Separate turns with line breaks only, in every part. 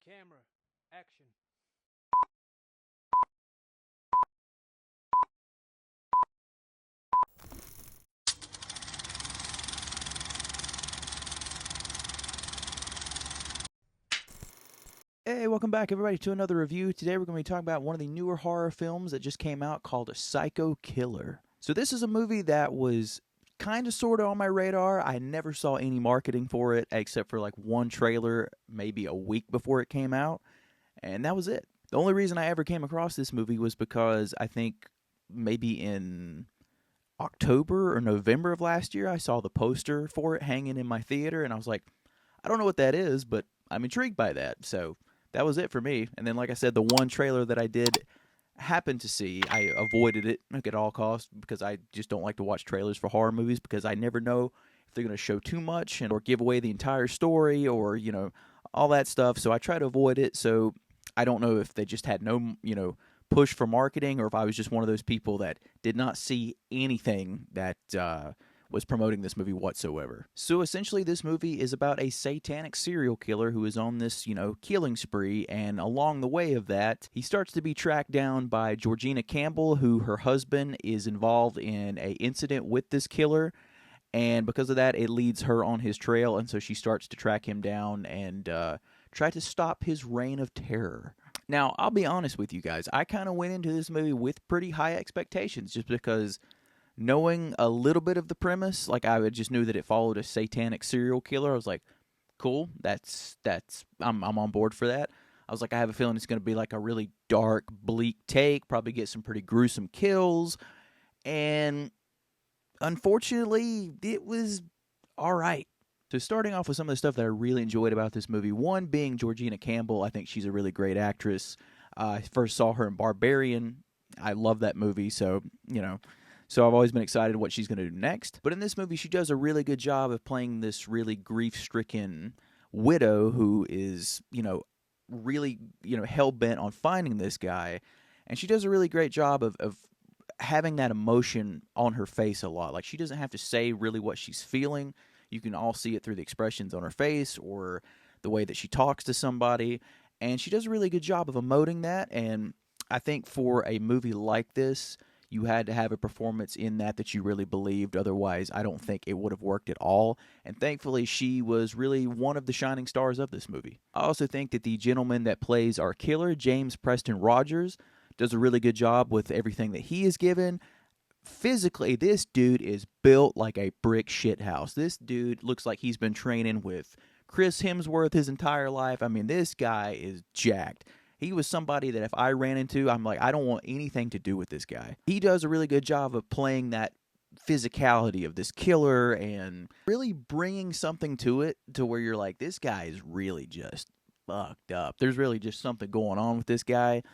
Camera, action.
Hey, welcome back, everybody, to another review. Today we're going to be talking about one of the newer horror films that just came out called Psycho Killer. So this is a movie that was kind of sort of on my radar. I never saw any marketing for it except for like one trailer maybe a week before it came out, and that was it. The only reason I ever came across this movie was because I think maybe in October or November of last year I saw the poster for it hanging in my theater, and I was like, I don't know what that is, but I'm intrigued by that. So that was it for me. And then, like I said, the one trailer that I did happen to see, I avoided it at all costs because I just don't like to watch trailers for horror movies because I never know if they're going to show too much or give away the entire story or, all that stuff. So I try to avoid it. So I don't know if they just had no, push for marketing or if I was just one of those people that did not see anything that was promoting this movie whatsoever. So essentially, this movie is about a satanic serial killer who is on this, killing spree, and along the way of that, he starts to be tracked down by Georgina Campbell, who her husband is involved in a incident with this killer, and because of that, it leads her on his trail, and so she starts to track him down and try to stop his reign of terror. Now, I'll be honest with you guys, I kind of went into this movie with pretty high expectations just because knowing a little bit of the premise, like I just knew that it followed a satanic serial killer. I was like, cool, I'm on board for that. I was like, I have a feeling it's going to be like a really dark, bleak take, probably get some pretty gruesome kills, and unfortunately, it was all right. So starting off with some of the stuff that I really enjoyed about this movie, one being Georgina Campbell. I think she's a really great actress. I first saw her in Barbarian. I love that movie, so I've always been excited what she's going to do next. But in this movie, she does a really good job of playing this really grief-stricken widow who is, really, hell-bent on finding this guy. And she does a really great job of having that emotion on her face a lot. Like, she doesn't have to say really what she's feeling. You can all see it through the expressions on her face or the way that she talks to somebody. And she does a really good job of emoting that. And I think for a movie like this, you had to have a performance in that you really believed. Otherwise, I don't think it would have worked at all. And thankfully, she was really one of the shining stars of this movie. I also think that the gentleman that plays our killer, James Preston Rogers, does a really good job with everything that he is given. Physically, this dude is built like a brick shithouse. This dude looks like he's been training with Chris Hemsworth his entire life. I mean, this guy is jacked. He was somebody that if I ran into, I'm like, I don't want anything to do with this guy. He does a really good job of playing that physicality of this killer and really bringing something to it to where you're like, this guy is really just fucked up. There's really just something going on with this guy.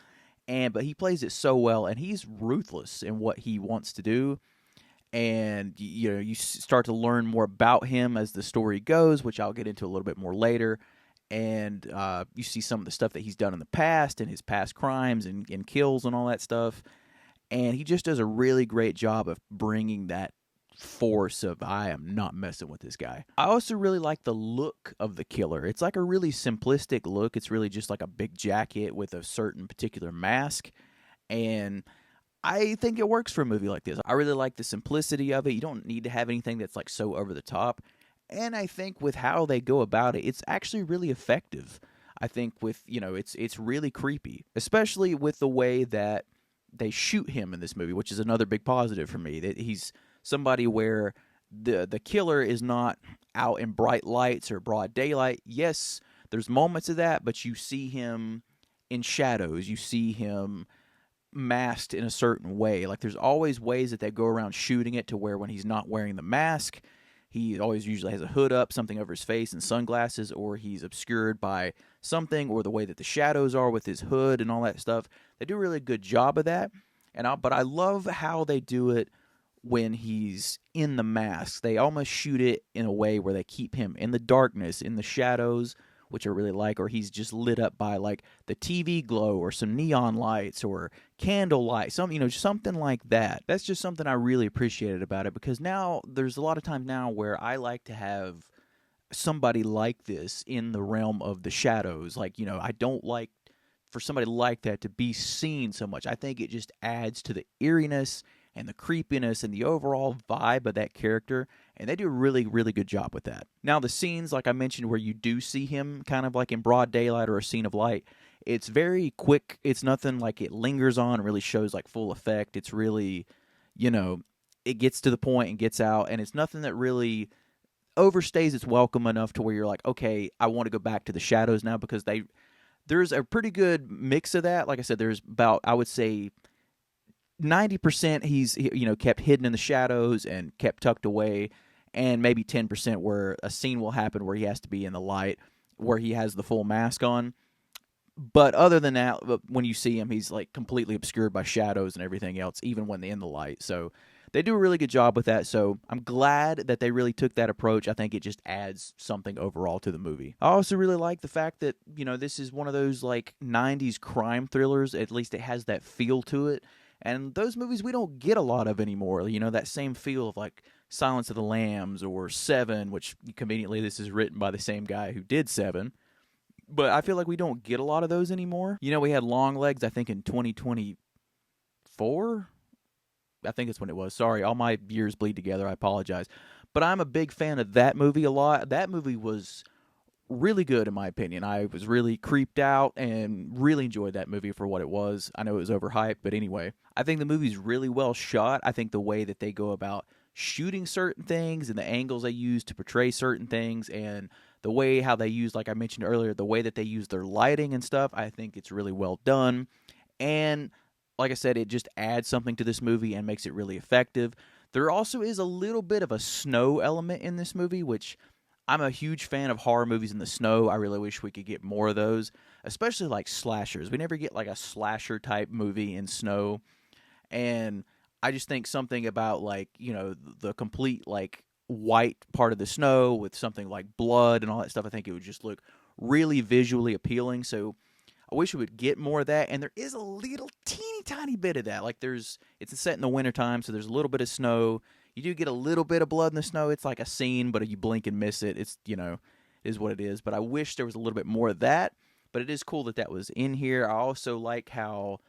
But he plays it so well, and he's ruthless in what he wants to do. And you start to learn more about him as the story goes, which I'll get into a little bit more later. And you see some of the stuff that he's done in the past and his past crimes and kills and all that stuff. And he just does a really great job of bringing that force of, I am not messing with this guy. I also really like the look of the killer. It's like a really simplistic look. It's really just like a big jacket with a certain particular mask. And I think it works for a movie like this. I really like the simplicity of it. You don't need to have anything that's like so over the top. And I think with how they go about it, it's actually really effective. I think with, it's really creepy, especially with the way that they shoot him in this movie, which is another big positive for me. That he's somebody where the killer is not out in bright lights or broad daylight. Yes, there's moments of that, but you see him in shadows. You see him masked in a certain way. Like there's always ways that they go around shooting it to where when he's not wearing the mask, he always usually has a hood up, something over his face, and sunglasses, or he's obscured by something, or the way that the shadows are with his hood and all that stuff. They do a really good job of that. But I love how they do it when he's in the mask. They almost shoot it in a way where they keep him in the darkness, in the shadows, which I really like, or he's just lit up by like the TV glow or some neon lights or candle light, something like that. That's just something I really appreciated about it, because now there's a lot of times now where I like to have somebody like this in the realm of the shadows. Like, I don't like for somebody like that to be seen so much. I think it just adds to the eeriness and the creepiness and the overall vibe of that character. And they do a really, really good job with that. Now, the scenes, like I mentioned, where you do see him kind of like in broad daylight or a scene of light, it's very quick. It's nothing like it lingers on and really shows like full effect. It's really, it gets to the point and gets out. And it's nothing that really overstays its welcome enough to where you're like, okay, I want to go back to the shadows now, because there's a pretty good mix of that. Like I said, there's about, I would say, 90% he's kept hidden in the shadows and kept tucked away, and maybe 10% where a scene will happen where he has to be in the light, where he has the full mask on. But other than that, when you see him, he's like completely obscured by shadows and everything else, even when they're in the light. So they do a really good job with that. So I'm glad that they really took that approach. I think it just adds something overall to the movie. I also really like the fact that, this is one of those like 90s crime thrillers. At least it has that feel to it. And those movies we don't get a lot of anymore. That same feel of like Silence of the Lambs or Seven, which conveniently this is written by the same guy who did Seven. But I feel like we don't get a lot of those anymore. We had Longlegs, I think, in 2024. I think that's when it was. Sorry, all my years bleed together. I apologize. But I'm a big fan of that movie a lot. That movie was really good, in my opinion. I was really creeped out and really enjoyed that movie for what it was. I know it was overhyped, but anyway. I think the movie's really well shot. I think the way that they go about shooting certain things and the angles they use to portray certain things, and the way how they use, like I mentioned earlier, the way that they use their lighting and stuff, I think it's really well done. And like I said, it just adds something to this movie and makes it really effective. There also is a little bit of a snow element in this movie, which I'm a huge fan of horror movies in the snow. I really wish we could get more of those, especially like slashers. We never get like a slasher type movie in snow. And I just think something about like, the complete like white part of the snow with something like blood and all that stuff, I think it would just look really visually appealing. So I wish we would get more of that. And there is a little teeny tiny bit of that. Like it's set in the wintertime, so there's a little bit of snow. You do get a little bit of blood in the snow. It's like a scene, but you blink and miss it. It's, is what it is. But I wish there was a little bit more of that. But it is cool that that was in here. I also like how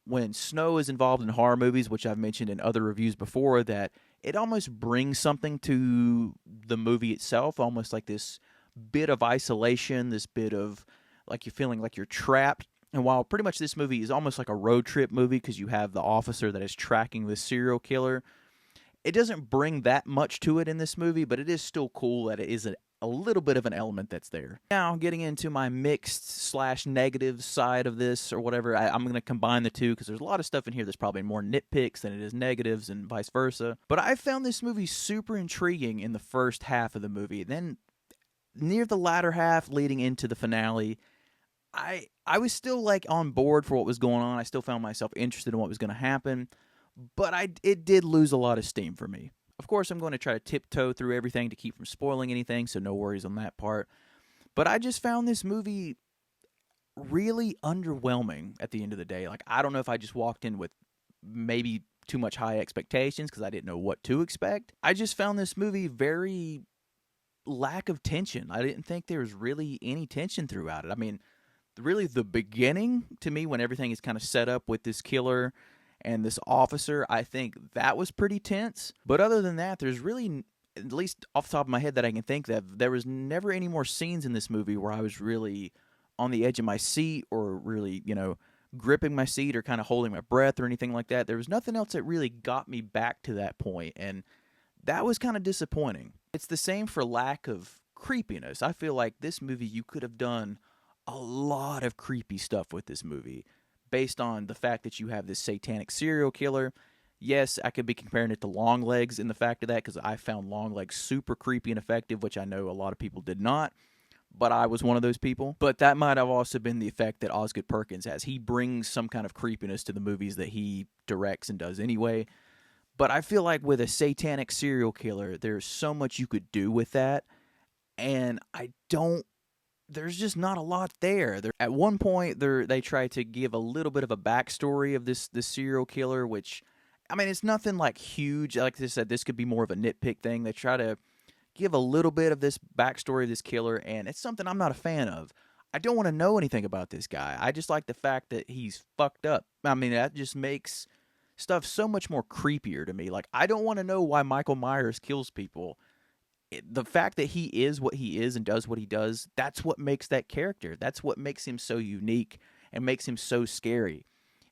when snow is involved in horror movies, which I've mentioned in other reviews before, that it almost brings something to the movie itself, almost like this bit of isolation, this bit of like you're feeling like you're trapped. And while pretty much this movie is almost like a road trip movie because you have the officer that is tracking the serial killer, it doesn't bring that much to it in this movie, but it is still cool that it is a little bit of an element that's there. Now, getting into my mixed / negative side of this or whatever, I'm going to combine the two because there's a lot of stuff in here that's probably more nitpicks than it is negatives and vice versa. But I found this movie super intriguing in the first half of the movie. Then, near the latter half, leading into the finale, I was still like on board for what was going on. I still found myself interested in what was going to happen, but it did lose a lot of steam for me. Of course, I'm going to try to tiptoe through everything to keep from spoiling anything, so no worries on that part. But I just found this movie really underwhelming at the end of the day. Like, I don't know if I just walked in with maybe too much high expectations because I didn't know what to expect. I just found this movie very lack of tension. I didn't think there was really any tension throughout it. I mean, really the beginning, to me, when everything is kind of set up with this killer and this officer, I think that was pretty tense. But other than that, there's really, at least off the top of my head that I can think of, there was never any more scenes in this movie where I was really on the edge of my seat or really, gripping my seat or kind of holding my breath or anything like that. There was nothing else that really got me back to that point, and that was kind of disappointing. It's the same for lack of creepiness. I feel like this movie, you could have done a lot of creepy stuff with this movie based on the fact that you have this satanic serial killer. Yes, I could be comparing it to Longlegs in the fact of that because I found Longlegs super creepy and effective, which I know a lot of people did not, but I was one of those people. But that might have also been the effect that Osgood Perkins has. He brings some kind of creepiness to the movies that he directs and does anyway. But I feel like with a satanic serial killer, there's so much you could do with that, and there's just not a lot there. At one point, they try to give a little bit of a backstory of this serial killer, which, I mean, it's nothing like huge. Like I said, this could be more of a nitpick thing. They try to give a little bit of this backstory of this killer, and it's something I'm not a fan of. I don't want to know anything about this guy. I just like the fact that he's fucked up. I mean, that just makes stuff so much more creepier to me. Like, I don't want to know why Michael Myers kills people. The fact that he is what he is and does what he does, that's what makes that character. That's what makes him so unique and makes him so scary.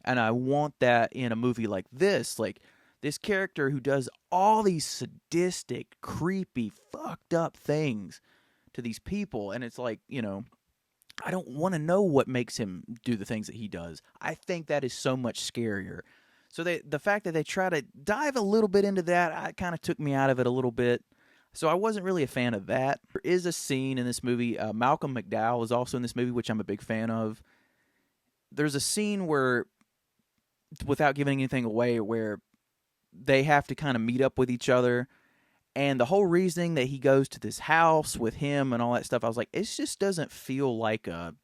And I want that in a movie like this. Like, this character who does all these sadistic, creepy, fucked up things to these people. And it's like, I don't want to know what makes him do the things that he does. I think that is so much scarier. So the fact that they try to dive a little bit into that, kind of took me out of it a little bit. So I wasn't really a fan of that. There is a scene in this movie. Malcolm McDowell is also in this movie, which I'm a big fan of. There's a scene where, without giving anything away, where they have to kind of meet up with each other. And the whole reasoning that he goes to this house with him and all that stuff, I was like, it just doesn't feel like a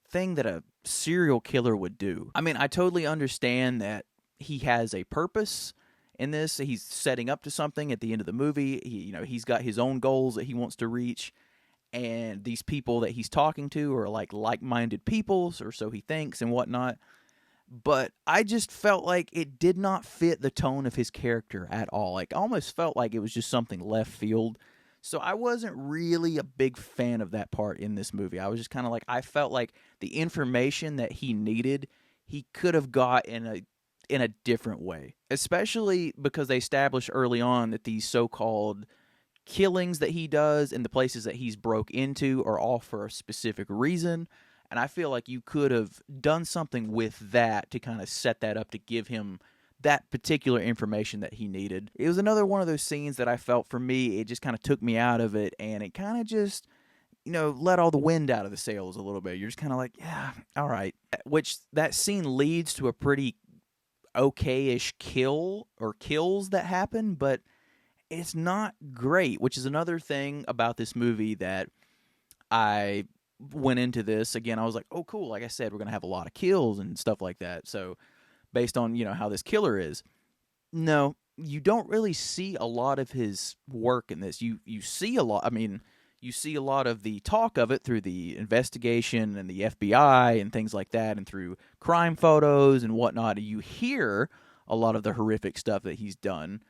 thing that a serial killer would do. I mean, I totally understand that he has a purpose in this. He's setting up to something at the end of the movie. He's got his own goals that he wants to reach. And these people that he's talking to are like-minded peoples, or so he thinks and whatnot. But I just felt like it did not fit the tone of his character at all. Like, almost felt like it was just something left field. So I wasn't really a big fan of that part in this movie. I was just kind of like, I felt like the information that he needed, he could have got in a different way. Especially because they established early on that these so-called killings that he does and the places that he's broke into are all for a specific reason. And I feel like you could have done something with that to kind of set that up to give him that particular information that he needed. It was another one of those scenes that I felt, for me, it just kind of took me out of it, and it kind of just, let all the wind out of the sails a little bit. You're just kind of like, yeah, all right. Which, that scene leads to a pretty okay-ish kill, or kills that happen, but it's not great, which is another thing about this movie that I went into this. Again, I was like, oh, cool. Like I said, we're going to have a lot of kills and stuff like that. So based on, how this killer is. No, you don't really see a lot of his work in this. You see a lot. I mean, you see a lot of the talk of it through the investigation and the FBI and things like that, and through crime photos and whatnot. You hear a lot of the horrific stuff that he's done,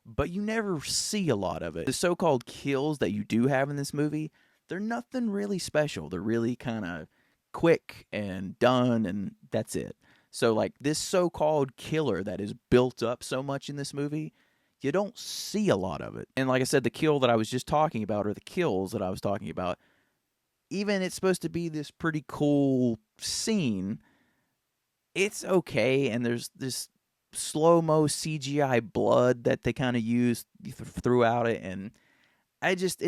but you never see a lot of it. The so-called kills that you do have in this movie, they're nothing really special. They're really kind of quick and done, and that's it. So, like, this so-called killer that is built up so much in this movie, you don't see a lot of it. And like I said, the kill that I was just talking about, or the kills that I was talking about, even it's supposed to be this pretty cool scene, it's okay, and there's this slow-mo CGI blood that they kind of use throughout it, and it just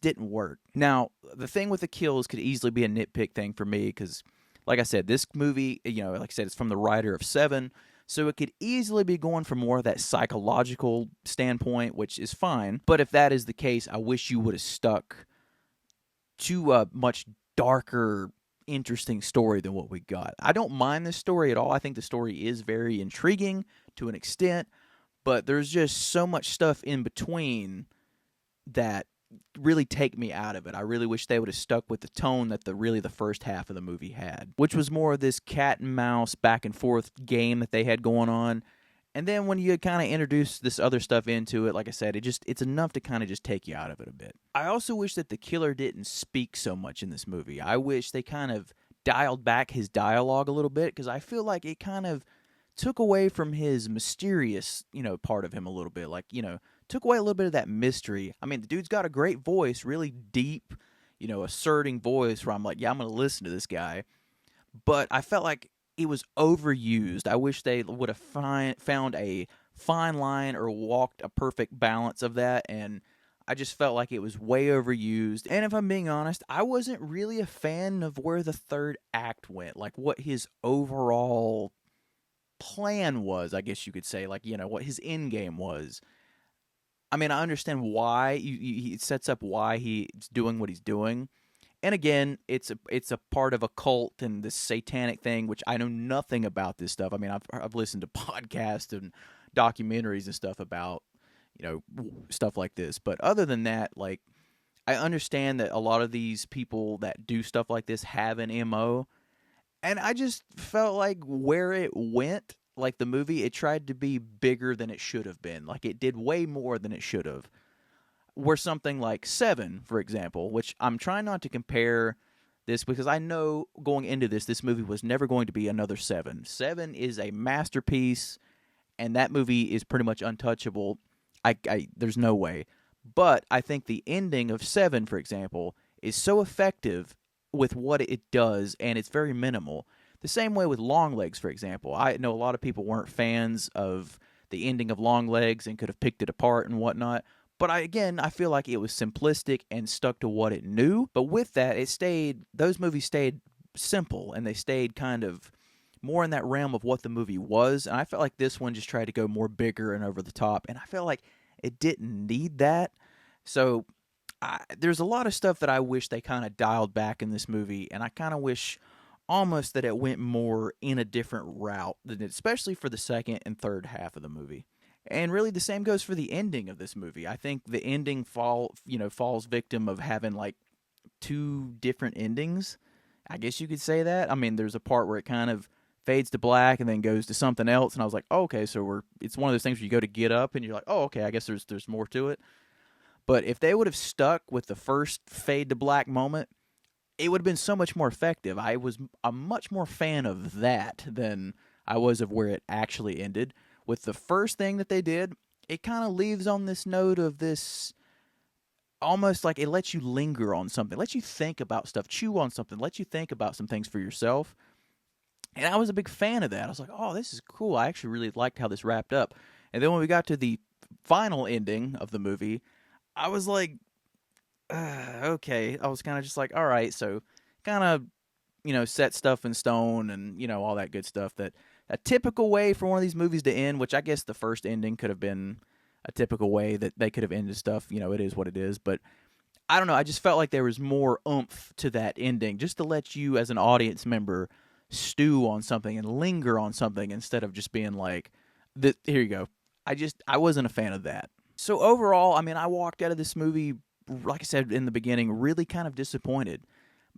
didn't work. Now, the thing with the kills could easily be a nitpick thing for me, because like I said, this movie, like I said, it's from the writer of Seven, so it could easily be going from more of that psychological standpoint, which is fine. But if that is the case, I wish you would have stuck to a much darker, interesting story than what we got. I don't mind this story at all. I think the story is very intriguing to an extent, but there's just so much stuff in between that really take me out of it. I really wish they would have stuck with the tone that the first half of the movie had, which was more of this cat and mouse back and forth game that they had going on. And then when you kind of introduce this other stuff into it, like I said, it's enough to kind of just take you out of it a bit. I also wish that the killer didn't speak so much in this movie. I wish they kind of dialed back his dialogue a little bit, because I feel like it kind of took away from his mysterious, part of him a little bit. Like, took away a little bit of that mystery. I mean, the dude's got a great voice, really deep, asserting voice, where I'm like, yeah, I'm going to listen to this guy. But I felt like it was overused. I wish they would have found a fine line or walked a perfect balance of that, and I just felt like it was way overused. And if I'm being honest, I wasn't really a fan of where the third act went, like what his overall plan was, I guess you could say, like, what his end game was. I mean, I understand why he sets up why he's doing what he's doing. And again, it's a part of a cult and this satanic thing, which I know nothing about this stuff. I mean, I've listened to podcasts and documentaries and stuff about, stuff like this. But other than that, like, I understand that a lot of these people that do stuff like this have an MO, and I just felt like where it went, like the movie, it tried to be bigger than it should have been. Like it did way more than it should have. Where something like Seven, for example, which I'm trying not to compare this because I know going into this movie was never going to be another Seven. Seven is a masterpiece, and that movie is pretty much untouchable. There's no way. But I think the ending of Seven, for example, is so effective with what it does, and it's very minimal. The same way with Longlegs, for example. I know a lot of people weren't fans of the ending of Longlegs and could have picked it apart and whatnot. But I feel like it was simplistic and stuck to what it knew. But with that, those movies stayed simple, and they stayed kind of more in that realm of what the movie was. And I felt like this one just tried to go more bigger and over the top. And I felt like it didn't need that. So there's a lot of stuff that I wish they kind of dialed back in this movie. And I kind of wish almost that it went more in a different route, especially for the second and third half of the movie. And really, the same goes for the ending of this movie. I think the ending falls victim of having like two different endings. I guess you could say that. I mean, there's a part where it kind of fades to black and then goes to something else, and I was like, oh, okay, so it's one of those things where you go to get up and you're like, oh, okay, I guess there's more to it. But if they would have stuck with the first fade to black moment, it would have been so much more effective. I'm much more fan of that than I was of where it actually ended. With the first thing that they did, it kind of leaves on this note of this almost like it lets you linger on something, lets you think about stuff, chew on something, lets you think about some things for yourself. And I was a big fan of that. I was like, oh, this is cool. I actually really liked how this wrapped up. And then when we got to the final ending of the movie, I was like, okay. I was kind of just like, all right, so kind of, set stuff in stone and, all that good stuff. That a typical way for one of these movies to end, which I guess the first ending could have been a typical way that they could have ended stuff. It is what it is. But I don't know. I just felt like there was more oomph to that ending just to let you as an audience member stew on something and linger on something instead of just being like, here you go. I wasn't a fan of that. So overall, I mean, I walked out of this movie, like I said in the beginning, really kind of disappointed.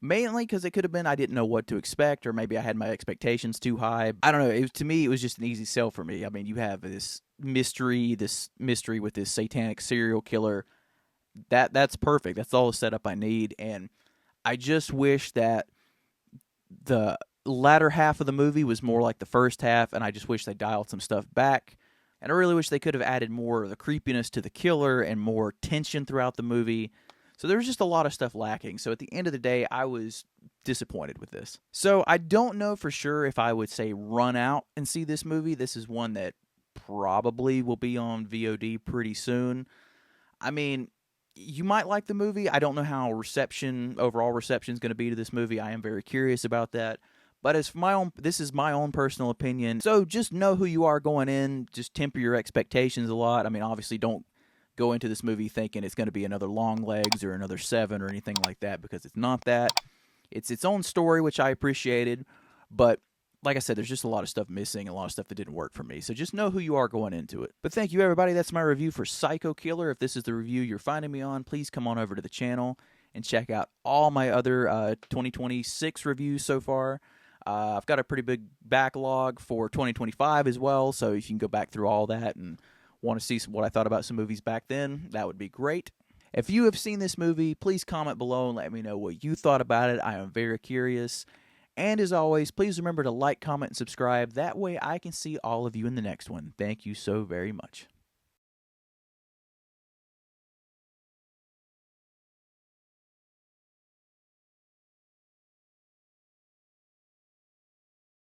Mainly because it could have been I didn't know what to expect, or maybe I had my expectations too high. I don't know. To me, it was just an easy sell for me. I mean, you have this mystery with this satanic serial killer. That's perfect. That's all the setup I need. And I just wish that the latter half of the movie was more like the first half, and I just wish they dialed some stuff back. And I really wish they could have added more of the creepiness to the killer and more tension throughout the movie. So there was just a lot of stuff lacking. So at the end of the day, I was disappointed with this. So I don't know for sure if I would say run out and see this movie. This is one that probably will be on VOD pretty soon. I mean, you might like the movie. I don't know how overall reception is going to be to this movie. I am very curious about that. But this is my own personal opinion. So just know who you are going in. Just temper your expectations a lot. I mean, obviously don't go into this movie thinking it's going to be another Longlegs or another Seven or anything like that, because it's not that. It's its own story, which I appreciated. But like I said, there's just a lot of stuff missing, a lot of stuff that didn't work for me. So just know who you are going into it. But thank you, everybody. That's my review for Psycho Killer. If this is the review you're finding me on, please come on over to the channel and check out all my other 2026 reviews so far. I've got a pretty big backlog for 2025 as well, so if you can go back through all that and want to see what I thought about some movies back then, that would be great. If you have seen this movie, please comment below and let me know what you thought about it. I am very curious. And as always, please remember to like, comment, and subscribe. That way I can see all of you in the next one. Thank you so very much.